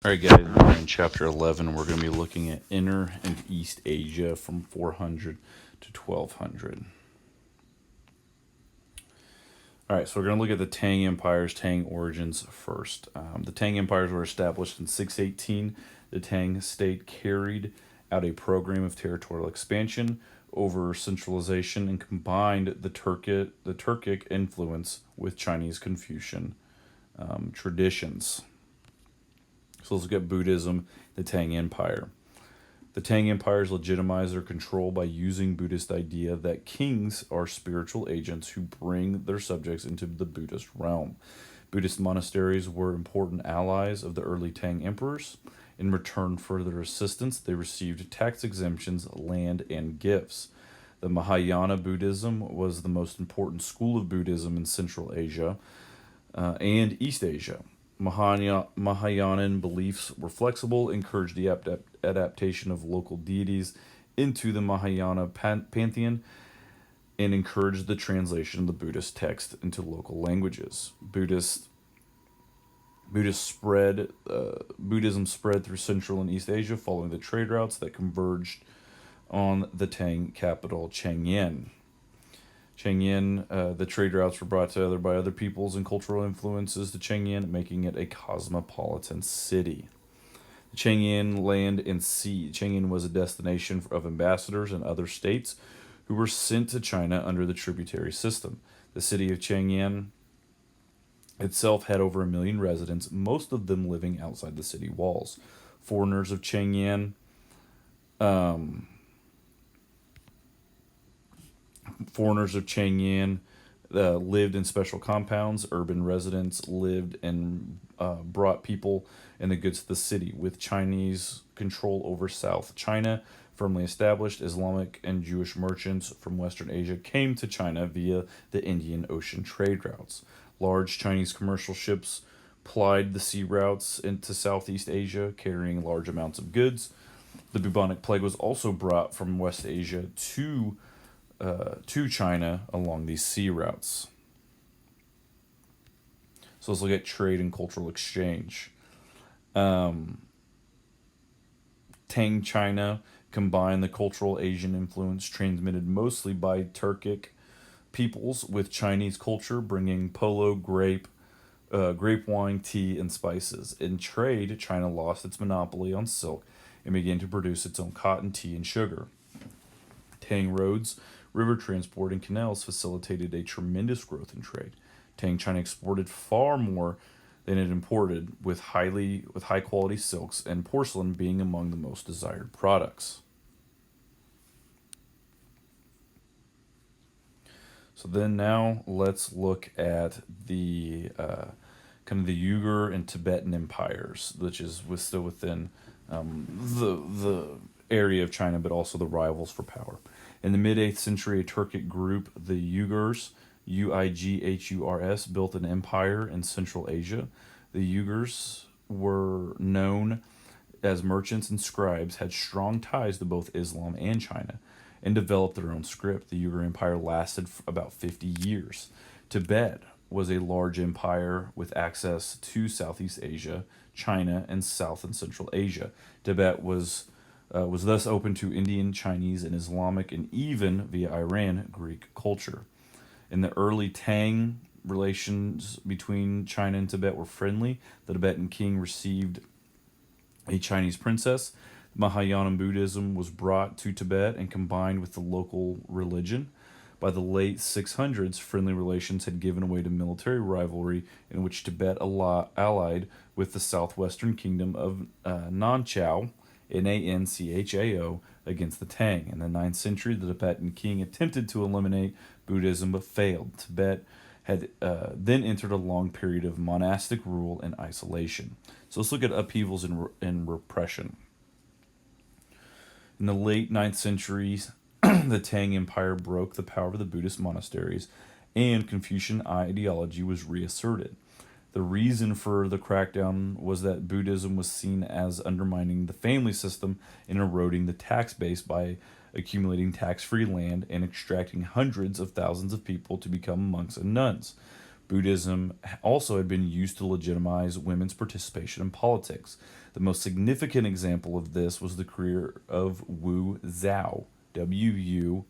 All right, guys, we're in chapter 11. We're going to be looking at Inner and East Asia from 400 to 1200. All right, so we're going to look at the Tang Empire's Tang origins first. The Tang Empires were established in 618. The Tang state carried out a program of territorial expansion over centralization and combined the Turkic influence with Chinese Confucian traditions. So let's look at Buddhism, the Tang Empire. The Tang empires legitimize their control by using Buddhist idea that kings are spiritual agents who bring their subjects into the Buddhist realm. Buddhist monasteries were important allies of the early Tang emperors. In return for their assistance, they received tax exemptions, land, and gifts. The Mahayana Buddhism was the most important school of Buddhism in Central Asia and East Asia. Mahayanan beliefs were flexible, encouraged the adaptation of local deities into the Mahayana pantheon, and encouraged the translation of the Buddhist text into local languages. Buddhism spread through Central and East Asia following the trade routes that converged on the Tang capital, Chang'an. The trade routes were brought together by other peoples and cultural influences to Chang'an, making it a cosmopolitan city. Chang'an land and sea. Chang'an was a destination of ambassadors and other states who were sent to China under the tributary system. The city of Chang'an itself had over 1 million residents, most of them living outside the city walls. Foreigners of Chang'an lived in special compounds. Urban residents lived and brought people and the goods to the city. With Chinese control over South China firmly established, Islamic and Jewish merchants from Western Asia came to China via the Indian Ocean trade routes. Large Chinese commercial ships plied the sea routes into Southeast Asia, carrying large amounts of goods. The bubonic plague was also brought from West Asia to China along these sea routes. So let's look at trade and cultural exchange. Tang China combined the cultural Asian influence transmitted mostly by Turkic peoples with Chinese culture, bringing polo, grape wine, tea, and spices. In trade, China lost its monopoly on silk and began to produce its own cotton, tea, and sugar. Tang roads, river transport, and canals facilitated a tremendous growth in trade. Tang China exported far more than it imported, with high quality silks and porcelain being among the most desired products. So then now let's look at the kind of the Euger and Tibetan empires, which is still within the area of China, but also the rivals for power. In the mid 8th century, a Turkic group, the Uyghurs, Uighurs, built an empire in Central Asia. The Uyghurs were known as merchants and scribes, had strong ties to both Islam and China, and developed their own script. The Uyghur Empire lasted for about 50 years. Tibet was a large empire with access to Southeast Asia, China, and South and Central Asia. Tibet was thus open to Indian, Chinese, and Islamic, and even via Iran, Greek culture. In the early Tang, relations between China and Tibet were friendly. The Tibetan king received a Chinese princess. Mahayana Buddhism was brought to Tibet and combined with the local religion. By the late 600s, friendly relations had given way to military rivalry in which Tibet allied with the southwestern kingdom of Nanchao, Nanchao, against the Tang. In the 9th century, the Tibetan king attempted to eliminate Buddhism but failed. Tibet had then entered a long period of monastic rule and isolation. So let's look at upheavals and repression. In the late 9th century, the Tang Empire broke the power of the Buddhist monasteries, and Confucian ideology was reasserted. The reason for the crackdown was that Buddhism was seen as undermining the family system and eroding the tax base by accumulating tax-free land and extracting hundreds of thousands of people to become monks and nuns. Buddhism also had been used to legitimize women's participation in politics. The most significant example of this was the career of Wu Zhao, Wuzhao,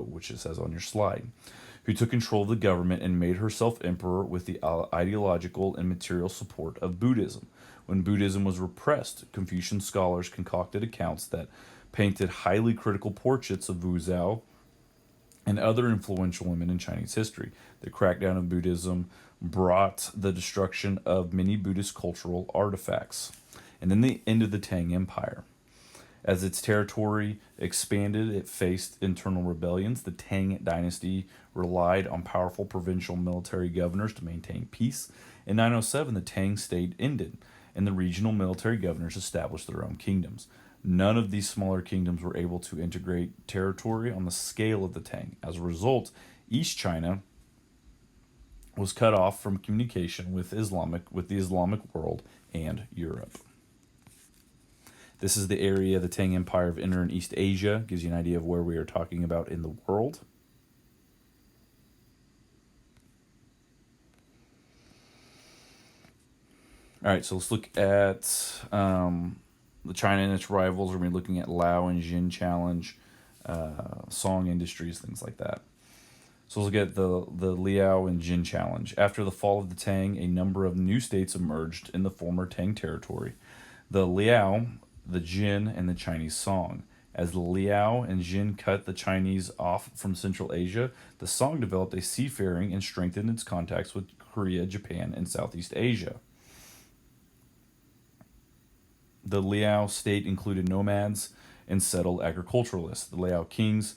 which it says on your slide, who took control of the government and made herself emperor with the ideological and material support of Buddhism. When Buddhism was repressed, Confucian scholars concocted accounts that painted highly critical portraits of Wu Zhao and other influential women in Chinese history. The crackdown of Buddhism brought the destruction of many Buddhist cultural artifacts. And then the end of the Tang Empire. As its territory expanded, it faced internal rebellions. The Tang dynasty relied on powerful provincial military governors to maintain peace. In 907, the Tang state ended, and the regional military governors established their own kingdoms. None of these smaller kingdoms were able to integrate territory on the scale of the Tang. As a result, East China was cut off from communication with the Islamic world and Europe. This is the area, the Tang Empire of Inner and East Asia. Gives you an idea of where we are talking about in the world. All right, so let's look at the China and its rivals. We're going to be looking at Lao and Jin challenge, song industries, things like that. So let's look at the Liao and Jin challenge. After the fall of the Tang, a number of new states emerged in the former Tang territory. The Liao, the Jin, and the Chinese Song. As the Liao and Jin cut the Chinese off from Central Asia, the Song developed a seafaring and strengthened its contacts with Korea, Japan, and Southeast Asia. The Liao state included nomads and settled agriculturalists. The Liao kings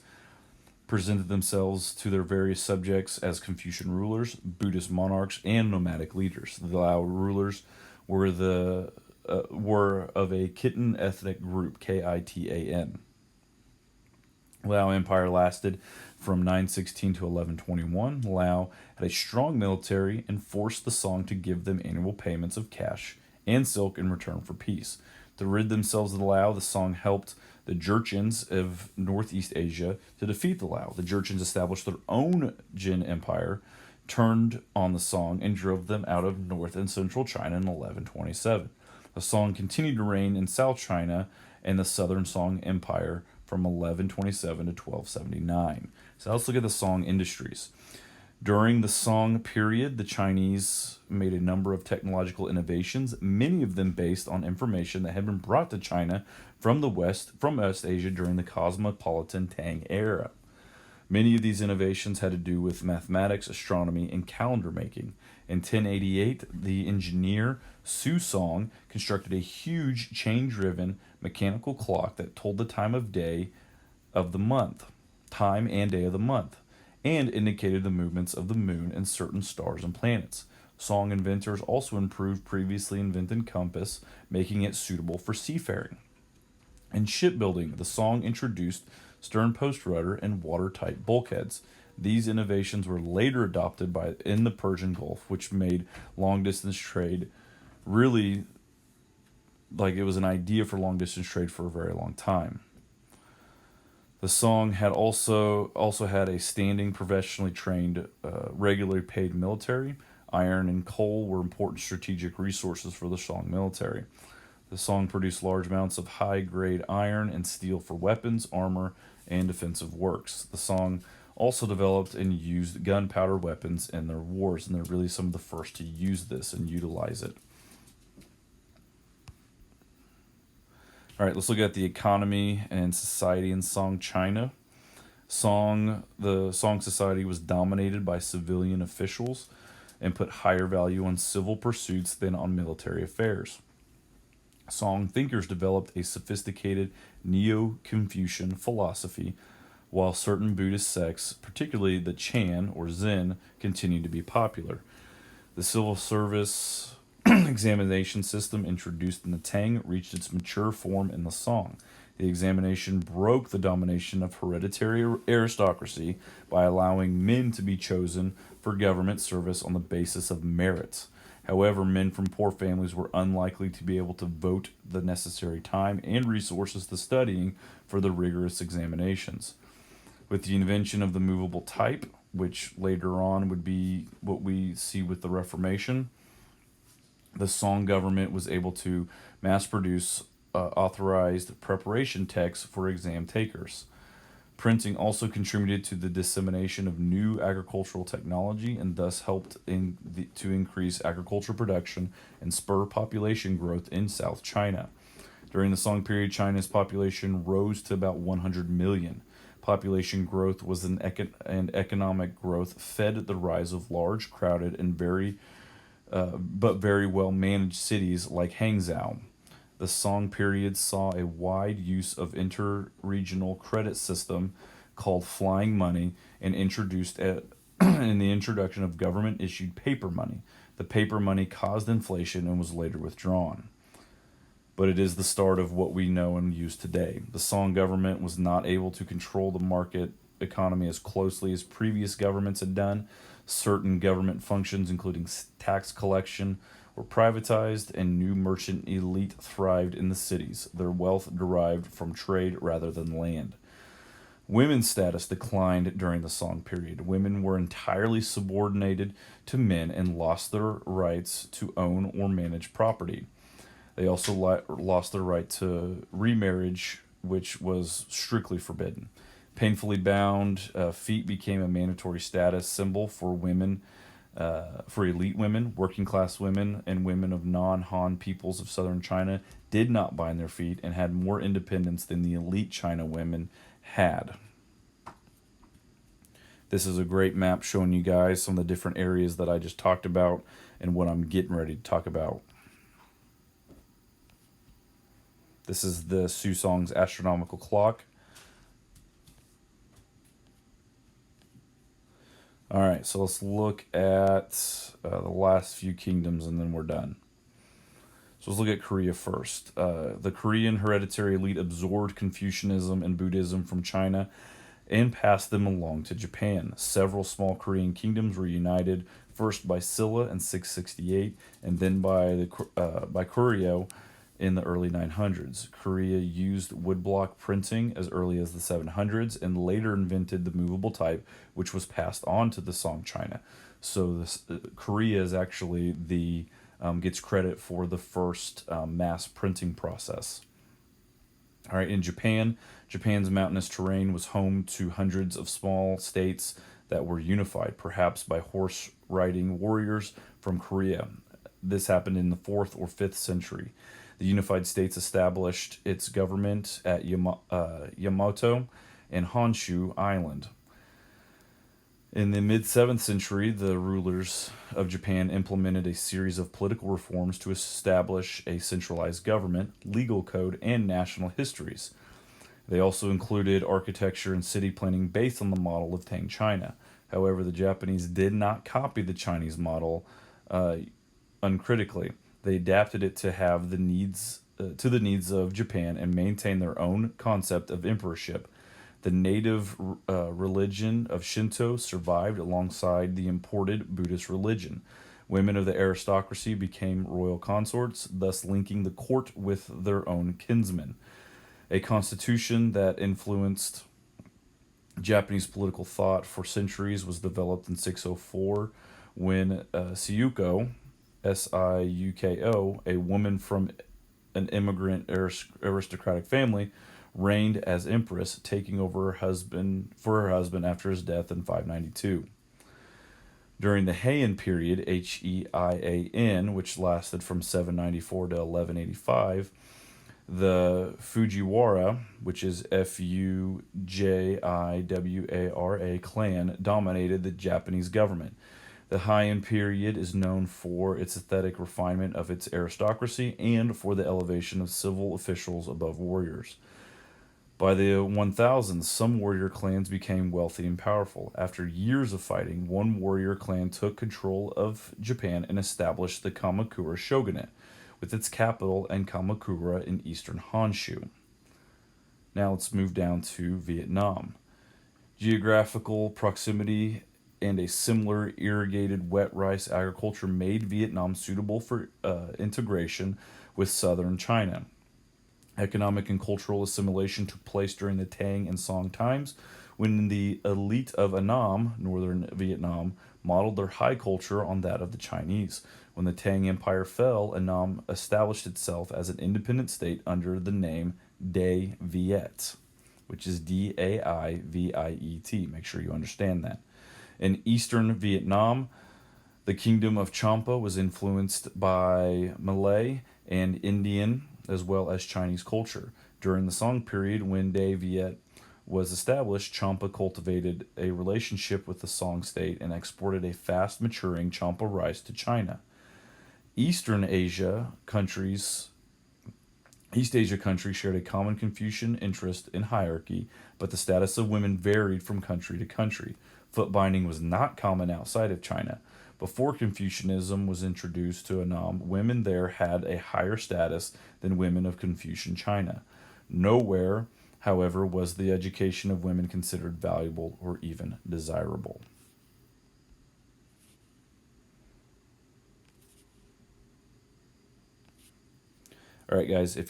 presented themselves to their various subjects as Confucian rulers, Buddhist monarchs, and nomadic leaders. The Lao Rulers were of a Khitan ethnic group, Kitan. Lao Empire lasted from 916 to 1121. Lao had a strong military and forced the Song to give them annual payments of cash and silk in return for peace. To rid themselves of the Lao, the Song helped the Jurchens of Northeast Asia to defeat the Lao. The Jurchens established their own Jin Empire, turned on the Song, and drove them out of North and Central China in 1127. The Song continued to reign in South China and the Southern Song Empire from 1127 to 1279. So let's look at the Song industries. During the Song period, the Chinese made a number of technological innovations, many of them based on information that had been brought to China from West Asia during the cosmopolitan Tang era. Many of these innovations had to do with mathematics, astronomy, and calendar making. In 1088, the engineer Su Song constructed a huge chain-driven mechanical clock that told the time and day of the month, and indicated the movements of the moon and certain stars and planets. Song inventors also improved previously invented compass, making it suitable for seafaring. In shipbuilding, the Song introduced stern post rudder and watertight bulkheads. These innovations were later adopted in the Persian Gulf, which made long-distance trade really, like, it was an idea for long-distance trade for a very long time. The Song had also had a standing, professionally trained, regularly paid military. Iron and coal were important strategic resources for the Song military. The Song produced large amounts of high-grade iron and steel for weapons, armor, and defensive works. The Song also developed and used gunpowder weapons in their wars, and they're really some of the first to use this and utilize it. All right, let's look at the economy and society in Song China. The Song society was dominated by civilian officials and put higher value on civil pursuits than on military affairs. Song thinkers developed a sophisticated Neo-Confucian philosophy, while certain Buddhist sects, particularly the Chan or Zen, continued to be popular. The civil service examination system introduced in the Tang reached its mature form in the Song. The examination broke the domination of hereditary aristocracy by allowing men to be chosen for government service on the basis of merit. However, men from poor families were unlikely to be able to vote the necessary time and resources to studying for the rigorous examinations. With the invention of the movable type, which later on would be what we see with the Reformation. The Song government was able to mass produce authorized preparation texts for exam takers. Printing also contributed to the dissemination of new agricultural technology and thus helped to increase agricultural production and spur population growth in South China. During the Song period, China's population rose to about 100 million. Population growth was and economic growth fed the rise of large, crowded, and very well managed cities like Hangzhou. The Song period saw a wide use of inter-regional credit system called flying money and introduced in the introduction of government issued paper money. The paper money caused inflation and was later withdrawn. But it is the start of what we know and use today. The Song government was not able to control the market economy as closely as previous governments had done. Certain government functions, including tax collection, were privatized, and new merchant elite thrived in the cities, their wealth derived from trade rather than land. Women's status declined during the Song period. Women were entirely subordinated to men and lost their rights to own or manage property. They also lost their right to remarriage, which was strictly forbidden. Painfully bound feet became a mandatory status symbol for women, for elite women. Working class women and women of non-Han peoples of southern China did not bind their feet and had more independence than the elite China women had. This is a great map showing you guys some of the different areas that I just talked about and what I'm getting ready to talk about. This is the Susong's astronomical clock. All right, so let's look at the last few kingdoms and then we're done. So let's look at Korea first. The Korean hereditary elite absorbed Confucianism and Buddhism from China and passed them along to Japan. Several small Korean kingdoms were united, first by Silla in 668 and then by Koryo in the early 900s. Korea used woodblock printing as early as the 700s and later invented the movable type, which was passed on to the Song China. So Korea is actually gets credit for the first mass printing process. All right, in Japan, Japan's mountainous terrain was home to hundreds of small states that were unified, perhaps by horse riding warriors from Korea. This happened in the 4th or 5th century. The unified states established its government at Yamato and Honshu Island. In the mid-7th century, the rulers of Japan implemented a series of political reforms to establish a centralized government, legal code, and national histories. They also included architecture and city planning based on the model of Tang China. However, the Japanese did not copy the Chinese model uncritically. They adapted it to have the needs of Japan and maintain their own concept of emperorship. The native religion of Shinto survived alongside the imported Buddhist religion. Women of the aristocracy became royal consorts, thus linking the court with their own kinsmen. A constitution that influenced Japanese political thought for centuries was developed in 604 when Siuko, Siuko, a woman from an immigrant aristocratic family, reigned as empress, taking over her husband after his death in 592. During the Heian period, Heian, which lasted from 794 to 1185, the Fujiwara, which is Fujiwara clan, dominated the Japanese government. The Heian period is known for its aesthetic refinement of its aristocracy and for the elevation of civil officials above warriors. By the 1000s, some warrior clans became wealthy and powerful. After years of fighting, one warrior clan took control of Japan and established the Kamakura shogunate, with its capital in Kamakura in eastern Honshu. Now let's move down to Vietnam. Geographical proximity and a similar irrigated wet rice agriculture made Vietnam suitable for integration with southern China. Economic and cultural assimilation took place during the Tang and Song times, when the elite of Annam, northern Vietnam, modeled their high culture on that of the Chinese. When the Tang Empire fell, Annam established itself as an independent state under the name Dai Viet, which is Daiviet. Make sure you understand that. In eastern Vietnam, the kingdom of Champa was influenced by Malay and Indian as well as Chinese culture. During the Song period, when Dai Viet was established, Champa cultivated a relationship with the Song state and exported a fast maturing Champa rice to China. Eastern Asia countries East Asia countries shared a common Confucian interest in hierarchy, but the status of women varied from country to country. Foot binding was not common outside of China. Before Confucianism was introduced to Annam, women there had a higher status than women of Confucian China. Nowhere, however, was the education of women considered valuable or even desirable. All right, guys, if